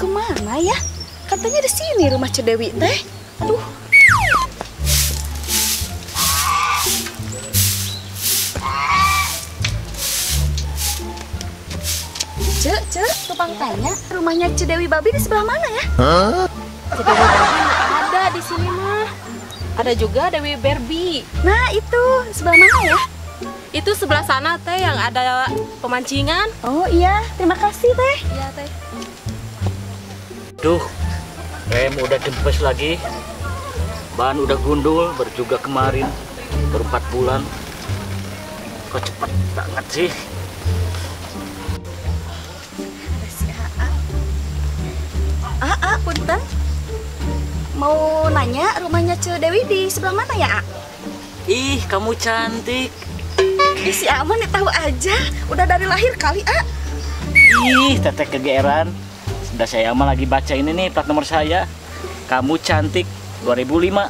kemana ya? Katanya di sini rumah Cedewi teh. Aduh. Cek, tukang tanya, rumahnya Cedewi Babi di sebelah mana ya? Cedewi Babi nggak ada di sini mah. Ada juga Dewi Barbie. Nah itu, sebelah mana ya? Itu sebelah sana teh yang ada pemancingan. Oh iya, terima kasih teh. Iya teh. Duh, rem udah dempes lagi. Ban udah gundul, baru juga kemarin. Baru 4 bulan. Kok cepet banget sih? Ada si AA. Punten. Mau nanya rumahnya Cedewi di sebelah mana ya, A? Ih, kamu cantik. Ih, si A mah tahu aja. Udah dari lahir kali, A. Ih, teteh kegeeran. Sudah saya mah lagi baca ini nih plat nomor saya. Kamu cantik 2005.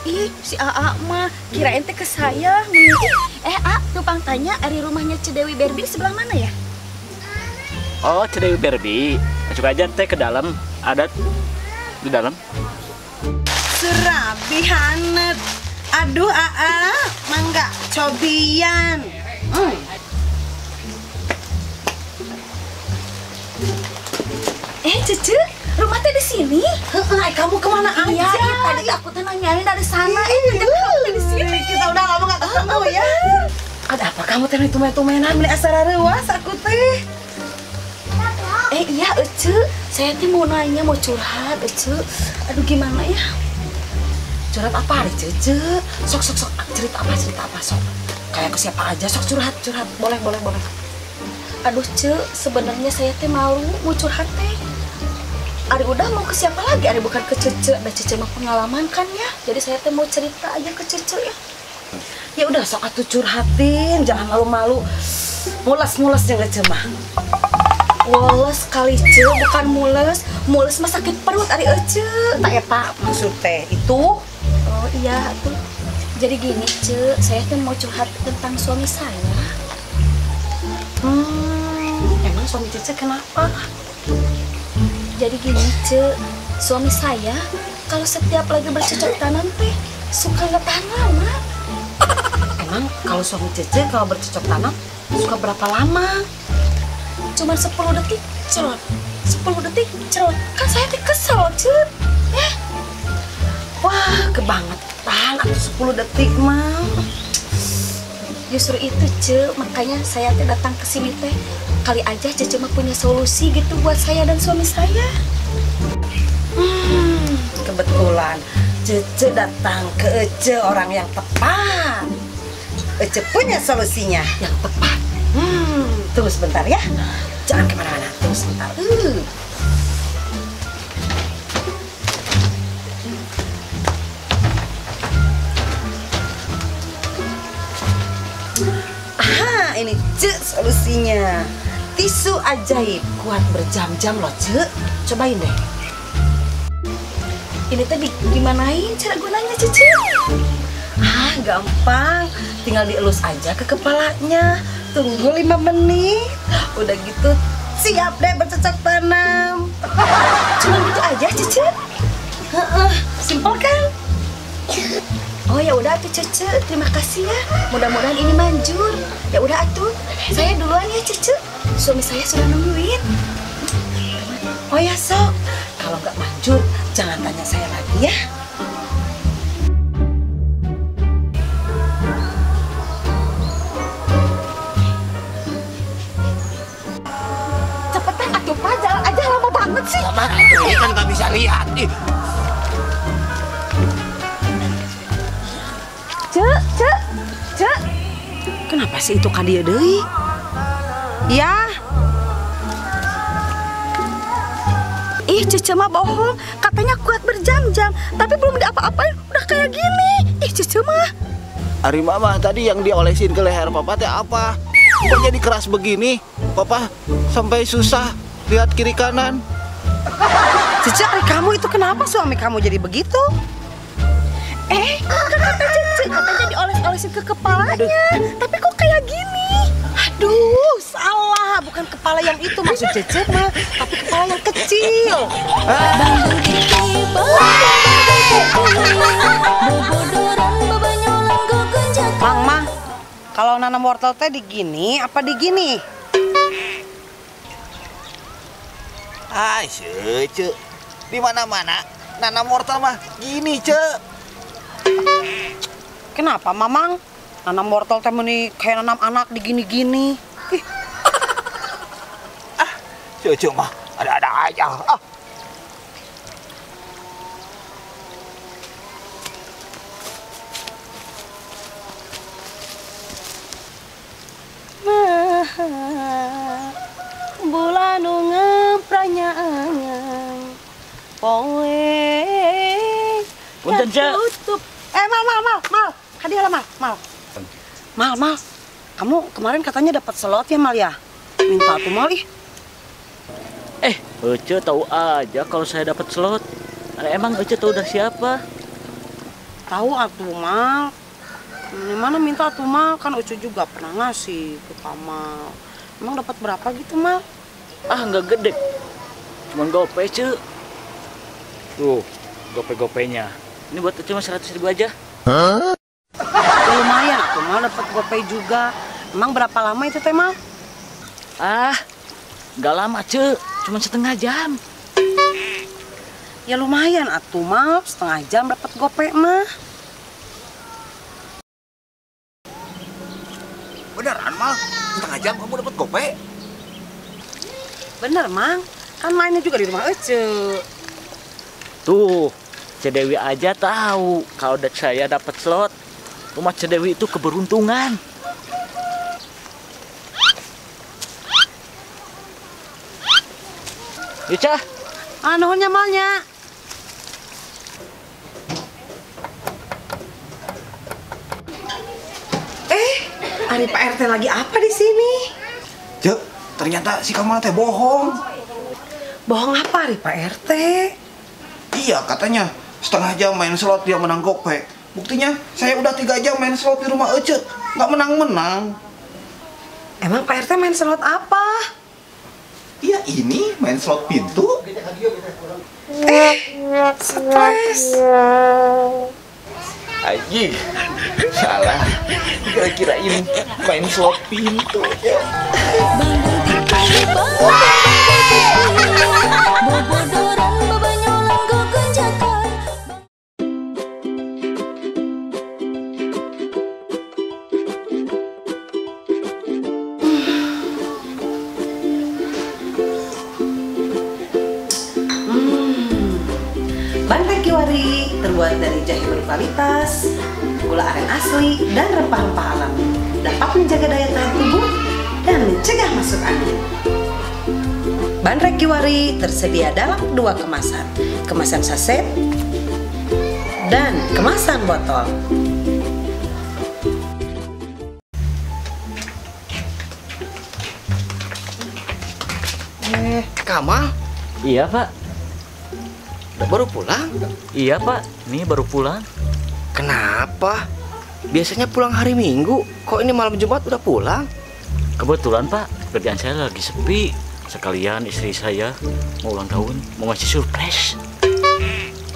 Ih, si AA mah kirain teh ke saya. A, tumpang tanya dari rumahnya Cedewi Barbie di sebelah mana ya? Oh, Cedewi Barbie. Masuk aja teh ke dalam. Ada di dalam. Serabi hanet. Aduh AA, mangga cobian. Cece, rumah teh di sini? Kamu kemana aja? Iya, tadi aku tuh nanyain dari sana. Kamu di sini. Kita udah lama gak ketemu ya. Ada apa kamu teh tumen-tumenan beli asara rewas aku teh? Iya, Ece. Saya tuh mau nanya, mau curhat, Ece. Aduh, gimana ya? Curhat apa deh, Cece? Sok. Cerita apa, sok. Kayak ke siapa aja, sok curhat. Boleh. Aduh, Ce, sebenarnya saya teh malu mau curhat teh. Ari udah mau ke siapa lagi? Ari bukan ke Cece. Ada Cece mah pengalaman kan ya. Jadi saya teh mau cerita aja ke Cece ya. Ya udah sok atuh curhatin, jangan malu-malu. Mules yang Cece mah. Woles kali, Ce, bukan mules. Mules mah sakit perut Ari Ece. Tak eta maksud teh itu. Oh iya tuh. Jadi gini, Ce, saya tuh mau curhat tentang suami saya. Emang suami Cece kenapa? Jadi gini, Ce, suami saya kalau setiap lagi bercocok tanam teh suka nggak tahan lama. Emang kalau suami Cece kalau bercocok tanam suka berapa lama? Cuman 10 detik cerot, 10 detik cerot. Kan saya teh kesel, Ce. Wah, kebangetan atau 10 detik mah. Justru itu, Ce, makanya saya teh datang ke sini teh. Kali aja Cece mah punya solusi gitu buat saya dan suami saya. Kebetulan Cece datang ke Ece orang yang tepat. Ece punya solusinya yang tepat. Tunggu sebentar ya. Jangan kemana-mana. Tunggu sebentar. Aha, ini Ce solusinya. Tisu ajaib kuat berjam-jam loh, Ce. Cobain deh. Ini teh gimanain cara gunanya, Cece? Gampang. Tinggal dielus aja ke kepalanya. Tunggu 5 menit. Udah gitu siap deh bercocok tanam. Cuma gitu aja, Cece? Simpel kan? Oh ya udah atuh, Cece, terima kasih ya. Mudah-mudahan ini manjur. Ya udah atuh, saya duluan ya, Cece. Suami saya sudah nungguin. Oh ya sok. Kalau nggak manjur jangan tanya saya lagi ya. Cepetan atuh, Pak, jalan aja lama banget sih. Sabar, ini kan nggak bisa lihat. Cek. Kenapa sih itu ka dieu deui? Ya. Ih, Cece mah bohong. Katanya kuat berjam-jam, tapi belum diapa-apain udah kayak gini. Ih, Cece mah. Ari mama tadi yang diolesin ke leher papa teh apa? Kok jadi keras begini? Papa sampai susah lihat kiri kanan. Cece, kamu itu kenapa suami kamu jadi begitu? Kan kata Cece, katanya dioles-olesin ke kepalanya. Tapi kok kayak gini? Aduh, salah. bukan kepala yang itu maksud Cece mah, tapi kepala yang kecil. Mang, kalau nanam wortel teh digini apa digini? Ay, Cece. Di mana-mana nanam wortel mah gini, Cek. Kenapa, Mamang? Nanam wortel teh meni kayak nanam anak digini-gini. Ih, Cece mah ada-ada aja. Ah. Bulan ngepranya anyang poe Punten, Cek. tutup. Mal. Hadiah lah, Mal. Mal. Kamu kemarin katanya dapat slot ya, Mal ya? Minta tuh, Mal, ih. Ece tahu aja kalau saya dapat slot. Emang Ece tahu dari siapa? Tahu atuh, Mal. Mana minta tuh, Mal? Kan Ucu juga pernah ngasih ke Kamal. Emang dapat berapa gitu, Mal? Ah, nggak gede. Cuman gope, Cek. Tuh, gope-gopenya. Ini buat Ece mah 100.000 aja. Ya, lumayan atuh, Mal, dapat gopay juga. Emang berapa lama itu teh, Mal? Ah, nggak lama, Cek. Cuma setengah jam. Ya lumayan atuh, Mal. Setengah jam dapat gopay mah. Beneran, Mal? Setengah jam kamu dapat gope? Bener, Mang. Kan mainnya juga di rumah Ece. Tuh, Cedewi aja tahu kalau saya dapat slot. Rumah Cedewi itu keberuntungan. Yuk, Cah. Nuhunnya, Malnya. Ari Pak RT lagi apa di sini? Cek, ternyata si Kamal teh bohong. Bohong apa Ari Pak RT? Iya, katanya setengah jam main slot dia menang gope. Buktinya saya udah 3 jam main slot di rumah Ece, nggak menang-menang. Emang Pak RT main slot apa? Iya, ini main slot pintu. Stres. Anjing, salah. Kira-kirain main slot pintu. Bandrek Kiwari terbuat dari jahe berkualitas, gula aren asli, dan rempah-rempah alami. Dapat menjaga daya tahan tubuh dan mencegah masuk angin. Bandrek Kiwari tersedia dalam 2 kemasan, kemasan saset dan kemasan botol. Kamal, Iya, Pak. baru pulang? Iya, Pak. Ini baru pulang. Kenapa? Biasanya pulang hari Minggu, kok ini malam Jumat udah pulang? Kebetulan, Pak, kerjaan saya lagi sepi. Sekalian istri saya mau ulang tahun, mau ngasih surprise.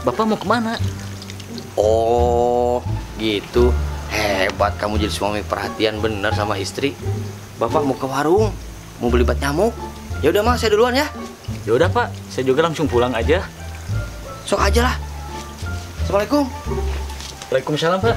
Bapak mau kemana? Oh, gitu. Hebat kamu jadi suami perhatian bener sama istri. Bapak mau ke warung, mau beli bat nyamuk. Ya udah Mas, saya duluan ya. Ya udah, Pak. Saya juga langsung pulang aja. Sok aja lah. Assalamualaikum. Waalaikumsalam, Pak.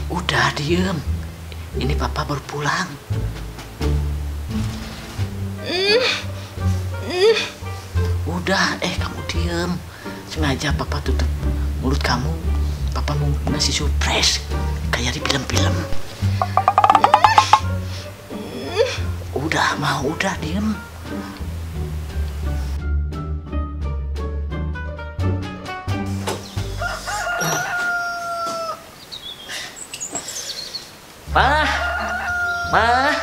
Udah diem. Ini papa baru pulang. Udah, kamu diem. Sengaja papa tutup mulut kamu. Papa mau ngasih surprise kayak di film-film. Udah diem. Mah.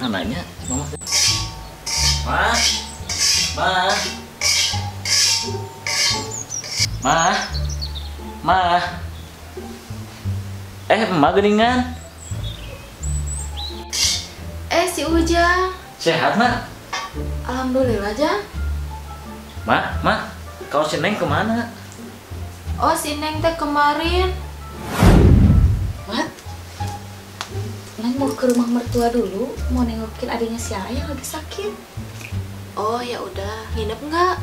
Anaknya, mama. Mah. Emak geningan. Si Ujang. Sehat, Mak? Alhamdulillah, Jang. Mak, kalau si Neng kemana? Oh, si Neng teh kemarin. Mat, Neng mau ke rumah mertua dulu, mau nengokin adiknya si Aya yang lagi sakit. Oh, ya udah. Nginep nggak?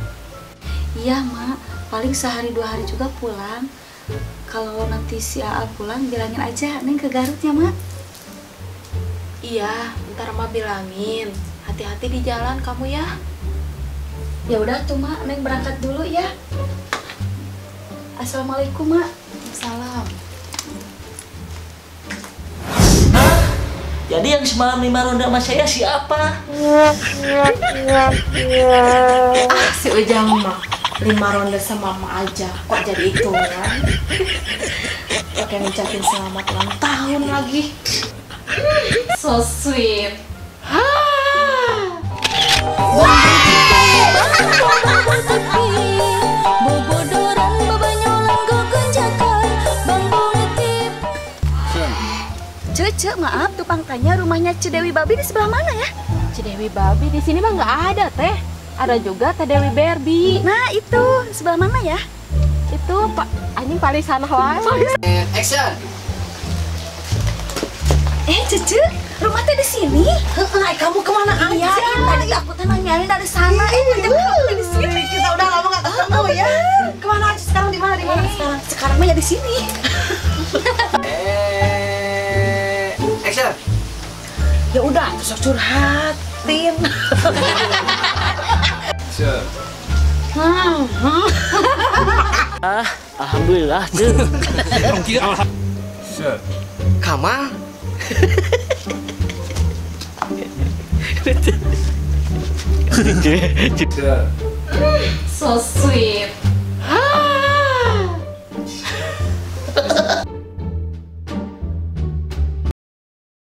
Iya, Mak. Paling sehari 2 hari juga pulang. Kalau nanti si Aa pulang, bilangin aja Neng ke Garut ya, Mak. Iya, ntar Mak bilangin. Hati-hati di jalan kamu ya. Ya udah tuh, Mak. Neng berangkat dulu ya. Assalamualaikum, Mak. Salam. Jadi yang semalam 5 ronde sama saya siapa? Si Ujang mah 5 ronde sama Mama aja. Kok jadi itu kan? Pakai ngucapin selamat ulang tahun lagi. So sweet. Cece, maaf, tupang tanya rumahnya Cedewi Babi di sebelah mana ya? Cedewi Babi di sini mah nggak ada teh. Ada juga Teh Dewi Barbie. Nah, itu sebelah mana ya? Itu Pak anjing paling sana wae. Action. Cece, rumah teh di sini. Kamu kemana Iya, aja? tadi aku teh nanyain dari sana. Ternyata di sini. Kita udah lama gak ketemu ya. Kemana aja sekarang, di mana sekarang? Sekarang mah ya di sini. Action. Ya udah, terus curhatin. Alhamdulillah, Cek. Kamal. So sweet.